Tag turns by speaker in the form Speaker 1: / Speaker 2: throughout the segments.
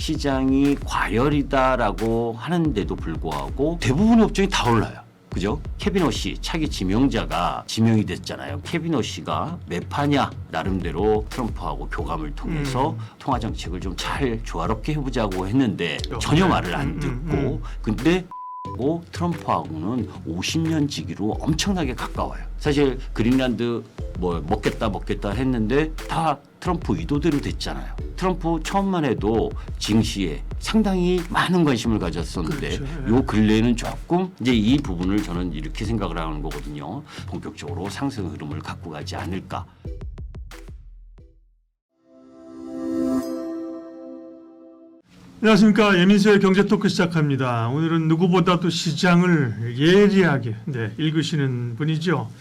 Speaker 1: 시장이 과열이다라고 하는데도 불구하고 대부분의 업종이 다 올라요. 그죠? 케비노 씨, 차기 지명자가 지명이 됐잖아요. 케비노 씨가 매파냐 나름대로 트럼프하고 교감을 통해서 통화 정책을 좀 잘 조화롭게 해보자고 했는데 전혀 말을 안 듣고 근데 트럼프하고는 50년 지기로 엄청나게 가까워요. 사실 그린란드 뭐 먹겠다 했는데 다 트럼프 의도대로 됐잖아요. 트럼프 처음만 해도 증시에 상당히 많은 관심을 가졌었는데
Speaker 2: 그렇죠.
Speaker 1: 요 근래에는 조금 이제 이 부분을 저는 이렇게 생각을 하는 거거든요. 본격적으로 상승 흐름을 갖고 가지 않을까.
Speaker 2: 안녕하십니까. 예민수의 경제토크 시작합니다. 오늘은 누구보다도 시장을 예리하게 읽으시는 분이죠.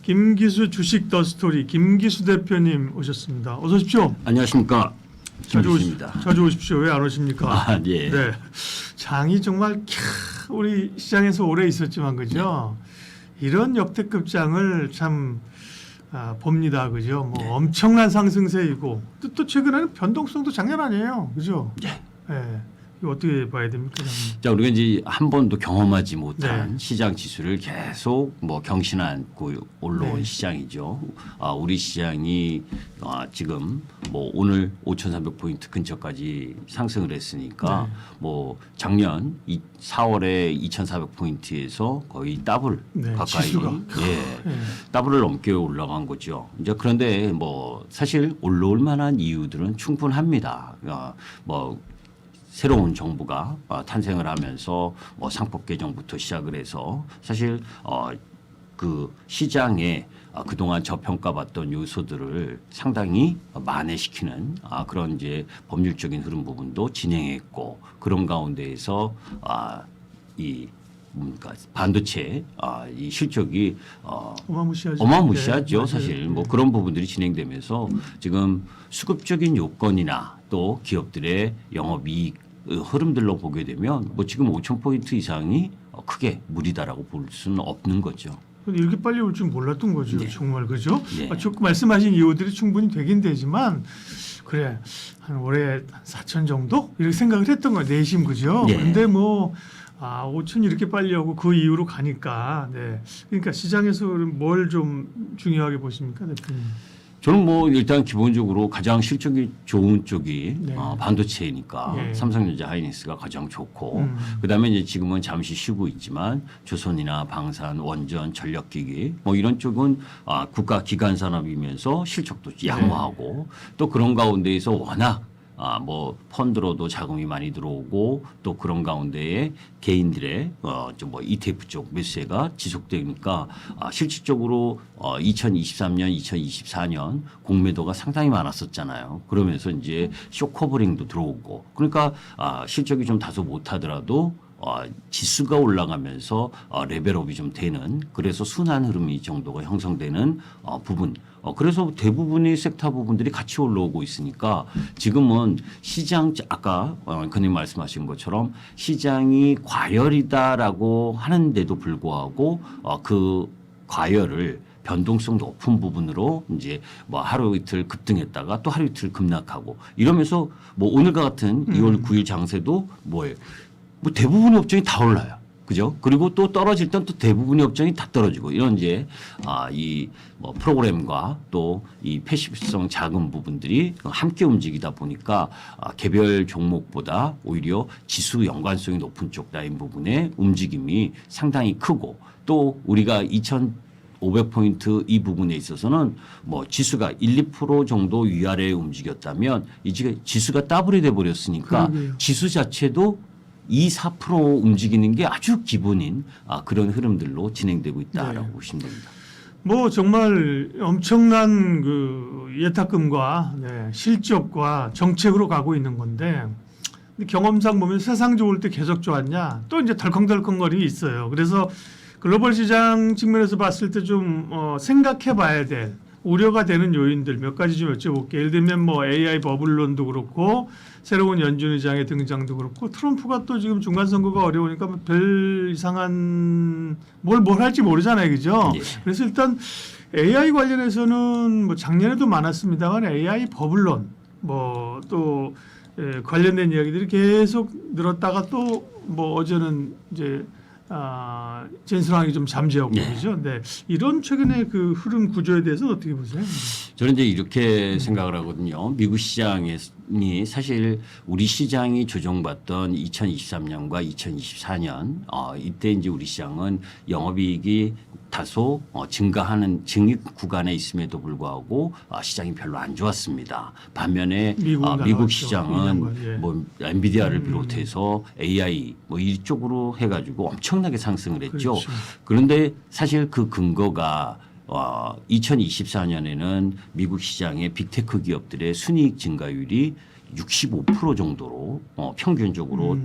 Speaker 2: 김기수 주식 더스토리 김기수 대표님 오셨습니다. 어서 오십시오.
Speaker 1: 안녕하십니까. 김기수입니다.
Speaker 2: 자주 오십시오. 왜 안 오십니까?
Speaker 1: 아, 예.
Speaker 2: 네. 장이 정말 우리 시장에서 오래 있었지만 그죠? 이런 역대급 장을 참 봅니다. 그죠? 뭐 엄청난 상승세이고 또 최근에는 변동성도 장난 아니에요. 그죠?
Speaker 1: 예.
Speaker 2: 네. 이거 어떻게 봐야 됩니까?
Speaker 1: 자, 우리가 이제 한 번도 경험하지 못한 시장 지수를 계속 뭐 경신 안고 올라온 시장이죠. 우리 시장이 지금 뭐 오늘 5,300포인트 근처까지 상승을 했으니까 뭐 작년 4월에 2,400포인트에서 거의 더블 가까이
Speaker 2: 지수가.
Speaker 1: 더블을 넘게 올라간 거죠. 이제 그런데 뭐 사실 올라올 만한 이유들은 충분합니다. 뭐 새로운 정부가 탄생을 하면서 뭐 상법 개정부터 시작을 해서 사실 그 시장에 그동안 저평가받던 요소들을 상당히 만회시키는 그런 이제 법률적인 흐름 부분도 진행했고 그런 가운데에서 이 반도체 이 실적이 어마무시하죠. 사실 뭐 그런 부분들이 진행되면서 지금 수급적인 요건이나 또 기업들의 영업이익 흐름들로 보게 되면 뭐 지금 5,000포인트 이상이 크게 무리다라고 볼 수는 없는 거죠.
Speaker 2: 이렇게 빨리 올 줄 몰랐던 거죠. 정말 그죠?
Speaker 1: 네.
Speaker 2: 조금 말씀하신 이유들이 충분히 되긴 되지만 그래 한 올해 4천 정도 이렇게 생각을 했던 거예요. 내심 그죠? 근데 뭐 5천 이렇게 빨리 오고 그 이후로 가니까 그러니까 시장에서 뭘 좀 중요하게 보십니까, 대표님?
Speaker 1: 저는 뭐 일단 기본적으로 가장 실적이 좋은 쪽이 반도체니까 삼성전자 하이닉스가 가장 좋고 그다음에 이제 지금은 잠시 쉬고 있지만 조선이나 방산, 원전, 전력기기 뭐 이런 쪽은 국가 기관 산업이면서 실적도 양호하고 또 그런 가운데에서 워낙 뭐 펀드로도 자금이 많이 들어오고 또 그런 가운데에 개인들의 좀 뭐 ETF 쪽 매수세가 지속되니까 실질적으로 2023년, 2024년 공매도가 상당히 많았었잖아요. 그러면서 이제 쇼커버링도 들어오고 그러니까 실적이 좀 다소 못하더라도 지수가 올라가면서 레벨업이 좀 되는 그래서 순환 흐름이 정도가 형성되는 부분 그래서 대부분의 섹터 부분들이 같이 올라오고 있으니까 지금은 시장 아까 원장님 말씀하신 것처럼 시장이 과열이다라고 하는데도 불구하고 그 과열을 변동성 높은 부분으로 이제 뭐 하루 이틀 급등했다가 또 하루 이틀 급락하고 이러면서 뭐 오늘과 같은 2월 9일 장세도 뭐 대부분의 업종이 다 올라요. 그죠? 그리고 또 떨어질 땐 또 대부분의 업종이 다 떨어지고 이런 이제 이 뭐 프로그램과 또 이 패시브성 자금 부분들이 함께 움직이다 보니까 개별 종목보다 오히려 지수 연관성이 높은 쪽 라인 부분의 움직임이 상당히 크고 또 우리가 2,500포인트 이 부분에 있어서는 뭐 지수가 1, 2% 정도 위아래에 움직였다면 이제 지수가 더블이 돼 버렸으니까 지수 자체도 2, 4% 움직이는 게 아주 기본인 그런 흐름들로 진행되고 있다라고 보시면 됩니다.
Speaker 2: 뭐 정말 엄청난 그 예탁금과 실적과 정책으로 가고 있는 건데 근데 경험상 보면 세상 좋을 때 계속 좋았냐 또 이제 덜컹덜컹거림이 있어요. 그래서 글로벌 시장 측면에서 봤을 때 좀 생각해봐야 될 우려가 되는 요인들 몇 가지 좀 여쭤볼게요. 예를 들면 뭐 AI 버블론도 그렇고 새로운 연준 의장의 등장도 그렇고 트럼프가 또 지금 중간 선거가 어려우니까 별 이상한 뭘 할지 모르잖아요, 그죠? 그래서 일단 AI 관련해서는 뭐 작년에도 많았습니다만 AI 버블론 뭐 또 관련된 이야기들이 계속 늘었다가 또 뭐 어제는 이제 젠스랑이 좀 잠재웠고 그죠. 네. 이런 최근의 그 흐름 구조에 대해서 어떻게 보세요?
Speaker 1: 저는 이제 이렇게 생각을 하거든요. 미국 시장이 사실 우리 시장이 조정받던 2023년과 2024년 이때 이제 우리 시장은 영업이익이 다소 증가하는 증액 구간에 있음에도 불구하고 시장이 별로 안 좋았습니다. 반면에 미국 시장은 뭐 엔비디아를 비롯해서 AI 뭐 이쪽으로 해가지고 엄청나게 상승을 했죠.
Speaker 2: 그렇죠.
Speaker 1: 그런데 사실 그 근거가 2024년에는 미국 시장의 빅테크 기업들의 순이익 증가율이 65% 정도로 평균적으로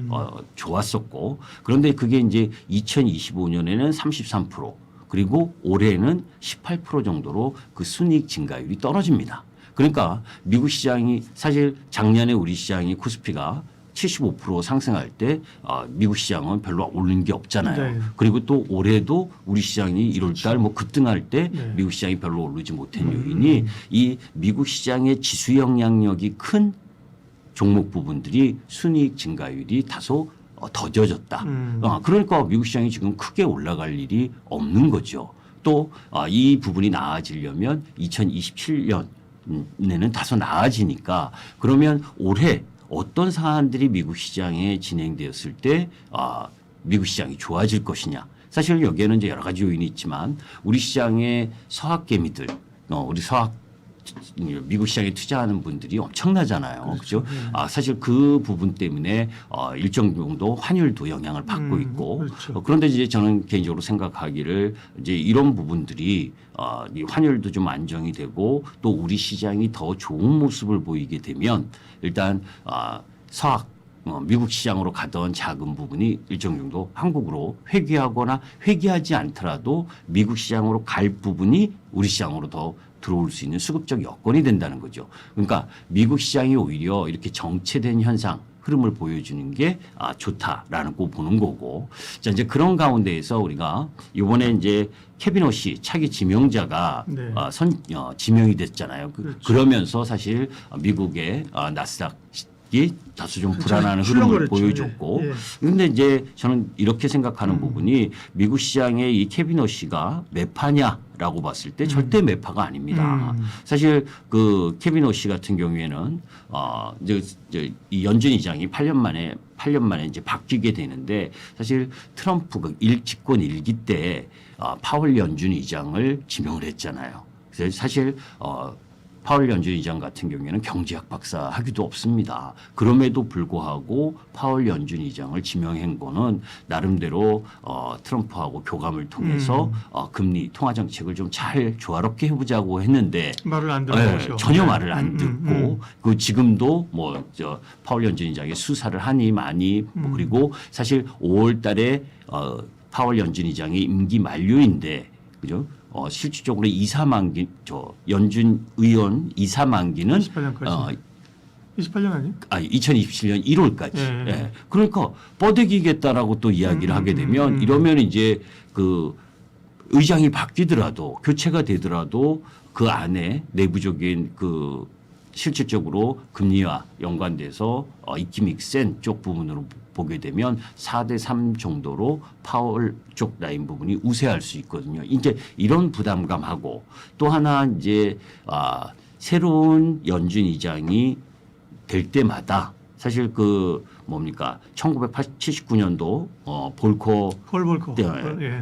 Speaker 1: 좋았었고, 그런데 그게 이제 2025년에는 33% 그리고 올해는 18% 정도로 그 순이익 증가율이 떨어집니다. 그러니까 미국 시장이 사실 작년에 우리 시장이 코스피가 75% 상승할 때 미국 시장은 별로 오르는 게 없잖아요.
Speaker 2: 네.
Speaker 1: 그리고 또 올해도 우리 시장이 1월 달 뭐 급등할 때
Speaker 2: 네.
Speaker 1: 미국 시장이 별로 오르지 못한 요인이 이 미국 시장의 지수 영향력이 큰 종목 부분들이 순이익 증가율이 다소 더뎌졌다. 그러니까 미국 시장이 지금 크게 올라갈 일이 없는 거죠. 또 이 부분이 나아지려면 2027년에는 다소 나아지니까 그러면 올해 어떤 사안들이 미국 시장에 진행되었을 때 미국 시장이 좋아질 것이냐. 사실 여기에는 이제 여러 가지 요인이 있지만 우리 시장의 서학개미들, 우리 미국 시장에 투자하는 분들이 엄청나잖아요. 그렇죠? 사실 그 부분 때문에 일정 정도 환율도 영향을 받고 있고
Speaker 2: 그렇죠.
Speaker 1: 그런데 이제 저는 개인적으로 생각하기를 이제 이런 부분들이 이 환율도 좀 안정이 되고 또 우리 시장이 더 좋은 모습을 보이게 되면 일단 미국 시장으로 가던 작은 부분이 일정 정도 한국으로 회귀하거나 회귀하지 않더라도 미국 시장으로 갈 부분이 우리 시장으로 더 들어올 수 있는 수급적 여건이 된다는 거죠. 그러니까 미국 시장이 오히려 이렇게 정체된 현상 흐름을 보여주는 게 좋다라는 거 보는 거고. 자, 이제 그런 가운데에서 우리가 이번에 이제 케빈 오시 차기 지명자가
Speaker 2: 네.
Speaker 1: 지명이 됐잖아요.
Speaker 2: 그렇죠.
Speaker 1: 그러면서 사실 미국의 나스닥이 다소 좀
Speaker 2: 그렇죠.
Speaker 1: 불안한 흐름을
Speaker 2: 그랬죠.
Speaker 1: 보여줬고.
Speaker 2: 예.
Speaker 1: 그런데 이제 저는 이렇게 생각하는 부분이 미국 시장의 이 케빈 오시가 매파냐라고 봤을 때 절대 매파가 아닙니다. 사실 그 케빈 오시 같은 경우에는 이제 이 연준 의장이 8년 만에 이제 바뀌게 되는데 사실 트럼프가 집권 1기 때 파월 연준 의장을 지명을 했잖아요. 그래서 사실 파월 연준 의장 같은 경우에는 경제학 박사 학위도 없습니다. 그럼에도 불구하고 파월 연준 의장을 지명한 거는 나름대로 트럼프하고 교감을 통해서 금리 통화 정책을 좀 잘 조화롭게 해보자고 했는데
Speaker 2: 말을 안 들었죠.
Speaker 1: 전혀 말을 안 듣고 그 지금도 뭐 파월 연준 의장의 수사를 하니 많이 그리고 사실 5월달에 파월 연준 의장의 임기 만료인데 그죠? 실질적으로 연준 의원 이사 만기는
Speaker 2: 28년까지. 28년 아니에요?
Speaker 1: 2027년 1월까지.
Speaker 2: 예.
Speaker 1: 예. 그러니까 뻗어기겠다라고 또 이야기를 하게 되면 이러면 이제 그 의장이 바뀌더라도 교체가 되더라도 그 안에 내부적인 그 실질적으로 금리와 연관돼서 입김이 센 쪽 부분으로 보게 되면 4대3 정도로 파월 쪽 라인 부분이 우세할 수 있거든요. 이제 이런 부담감하고 또 하나 이제 새로운 연준 의장이 될 때마다 사실 그 뭡니까 1979년도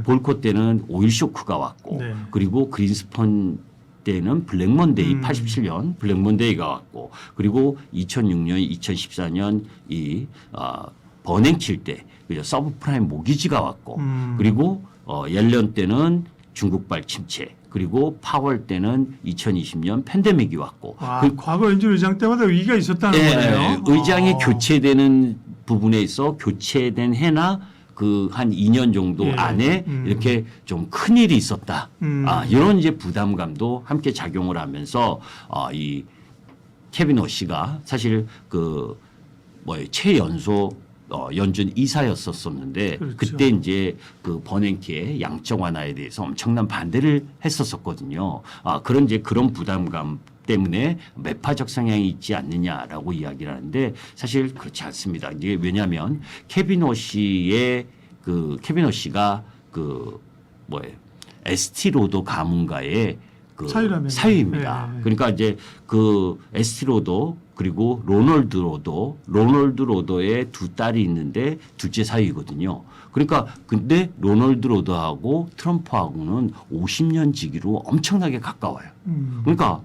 Speaker 1: 볼코 때는 오일 쇼크가 왔고
Speaker 2: 네.
Speaker 1: 그리고 그린스펀 때는 블랙먼데이 87년 블랙먼데이가 왔고 그리고 2006년 2014년 이 버냉킬 때 그죠 서브프라임 모기지가 왔고 그리고 옐런 때는 중국발 침체 그리고 파월 때는 2020년 팬데믹이 왔고
Speaker 2: 과거 연준 의장 때마다 위기가 있었다는 거네요.
Speaker 1: 의장이 교체되는 부분에 있어 교체된 해나 그 한 2년 정도 안에 이렇게 좀 큰일이 있었다. 이런 이제 부담감도 함께 작용을 하면서 이 케빈 오시가 사실 그 최연소 연준 이사였었는데
Speaker 2: 그렇죠.
Speaker 1: 그때 이제 그 버냉키의 양적 완화에 대해서 엄청난 반대를 했었거든요. 그런 이제 그런 부담감 때문에 매파적 성향이 있지 않느냐라고 이야기를 하는데 사실 그렇지 않습니다. 이게 왜냐하면 케빈 오씨가 그 뭐예요? 에스티로더 가문가의 그 사위입니다.
Speaker 2: 네.
Speaker 1: 그러니까 이제 그 에스티로더 그리고 로널드 로더의 두 딸이 있는데 둘째 사위거든요. 그러니까 근데 로널드 로더하고 트럼프하고는 50년 지기로 엄청나게 가까워요. 그러니까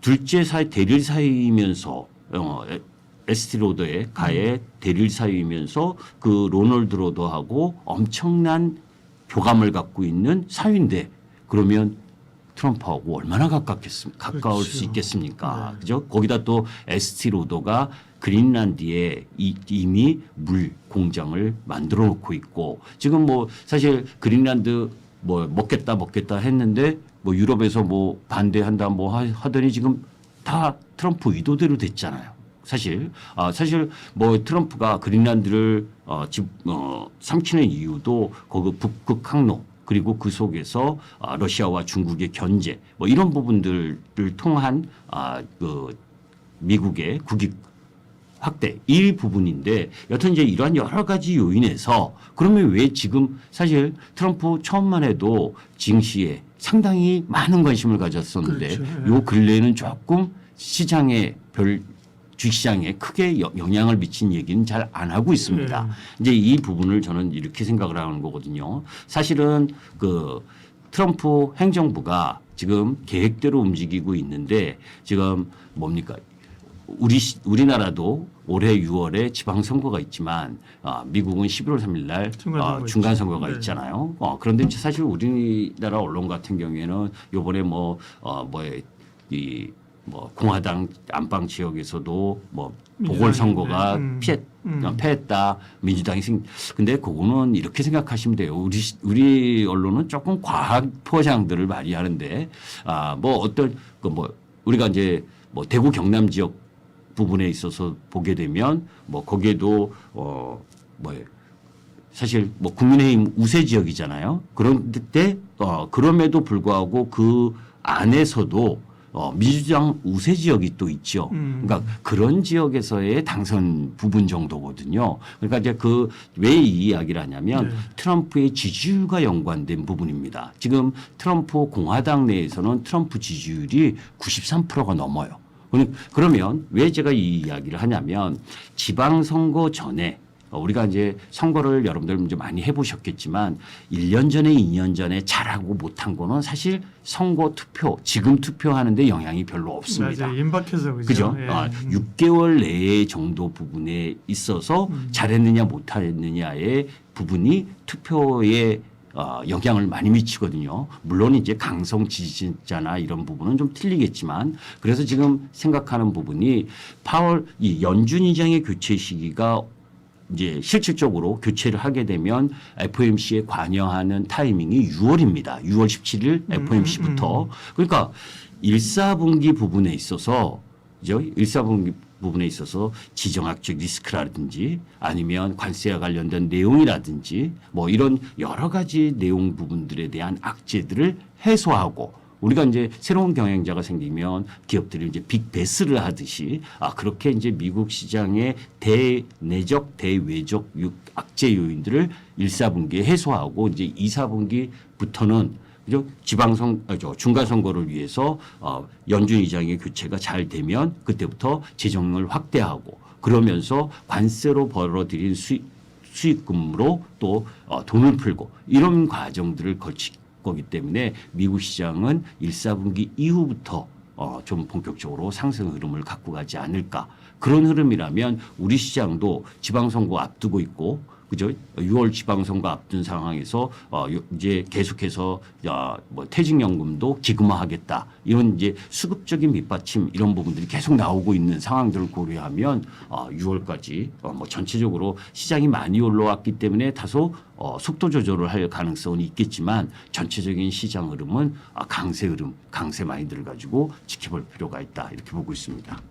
Speaker 1: 둘째 사위 대릴 사위이면서 에스티로더의 가의 대릴 사위이면서 그 로널드 로더하고 엄청난 교감을 갖고 있는 사위인데 그러면 트럼프하고 얼마나 가까울
Speaker 2: 그렇죠.
Speaker 1: 수 있겠습니까?
Speaker 2: 네.
Speaker 1: 그죠? 거기다 또 에스티로더가 그린란드에 이미 물 공장을 만들어 놓고 있고 지금 뭐 사실 그린란드 뭐 먹겠다 했는데 뭐 유럽에서 뭐 반대한다 뭐 하더니 지금 다 트럼프 의도대로 됐잖아요. 사실 뭐 트럼프가 그린란드를 삼키는 이유도 거기 북극 항로 그리고 그 속에서 러시아와 중국의 견제 뭐 이런 부분들을 통한 그 미국의 국익 확대 이 부분인데 여튼 이제 이러한 여러 가지 요인에서 그러면 왜 지금 사실 트럼프 처음만 해도 증시에 상당히 많은 관심을 가졌었는데
Speaker 2: 그렇죠.
Speaker 1: 요 근래에는 조금 시장에 주식시장에 크게 영향을 미친 얘기는 잘 안 하고 있습니다. 이제 이 부분을 저는 이렇게 생각을 하는 거거든요. 사실은 그 트럼프 행정부가 지금 계획대로 움직이고 있는데 지금 뭡니까? 우리나라도 올해 6월에 지방선거가 있지만 미국은 11월 3일 날 중간선거가 있잖아요. 그런데 사실 우리나라 언론 같은 경우에는 요번에 공화당 안방 지역에서도 뭐 보궐선거가 패했다. 민주당이 근데 그거는 이렇게 생각하시면 돼요. 우리 언론은 조금 과학 포장들을 많이 하는데 우리가 이제 뭐 대구 경남 지역 부분에 있어서 보게 되면 뭐 거기에도 사실 뭐 국민의힘 우세 지역이잖아요. 그런데 그럼에도 불구하고 그 안에서도 민주당 우세 지역이 또 있죠. 그러니까 그런 지역에서의 당선 부분 정도거든요. 그러니까 이제 왜 이 이야기를 하냐면 트럼프의 지지율과 연관된 부분입니다. 지금 트럼프 공화당 내에서는 트럼프 지지율이 93%가 넘어요. 그러면 왜 제가 이 이야기를 하냐면 지방선거 전에 우리가 이제 선거를 여러분들 이제 많이 해보셨겠지만 1년 전에 2년 전에 잘하고 못한 거는 사실 선거 투표 지금 투표하는데 영향이 별로 없습니다.
Speaker 2: 맞아요. 임박해서
Speaker 1: 그죠? 6개월 내에 정도 부분에 있어서 잘했느냐 못했느냐의 부분이 투표에 영향을 많이 미치거든요. 물론 이제 강성 지지자나 이런 부분은 좀 틀리겠지만 그래서 지금 생각하는 부분이 이 연준 의장의 교체 시기가 이제 실질적으로 교체를 하게 되면 FOMC에 관여하는 타이밍이 6월입니다. 6월 17일 FOMC부터. 그러니까 1사분기 부분에 있어서 지정학적 리스크라든지 아니면 관세와 관련된 내용이라든지 뭐 이런 여러 가지 내용 부분들에 대한 악재들을 해소하고 우리가 이제 새로운 경영자가 생기면 기업들이 이제 빅베스를 하듯이 그렇게 이제 미국 시장의 대내적 대외적 악재 요인들을 1사분기에 해소하고 이제 2사분기부터는 그죠? 중간선거를 위해서 연준 의장의 교체가 잘 되면 그때부터 재정을 확대하고 그러면서 관세로 벌어들인 수익금으로 또 돈을 풀고 이런 과정들을 거기 때문에 미국 시장은 1사분기 이후부터 좀 본격적으로 상승 흐름을 갖고 가지 않을까. 그런 흐름이라면 우리 시장도 지방선거 앞두고 있고 그죠? 6월 지방선거 앞둔 상황에서 이제 계속해서 뭐 퇴직연금도 기금화하겠다. 이런 이제 수급적인 밑받침 이런 부분들이 계속 나오고 있는 상황들을 고려하면 6월까지 뭐 전체적으로 시장이 많이 올라왔기 때문에 다소 속도 조절을 할 가능성은 있겠지만 전체적인 시장 흐름은 강세 흐름, 강세 마인드를 가지고 지켜볼 필요가 있다. 이렇게 보고 있습니다.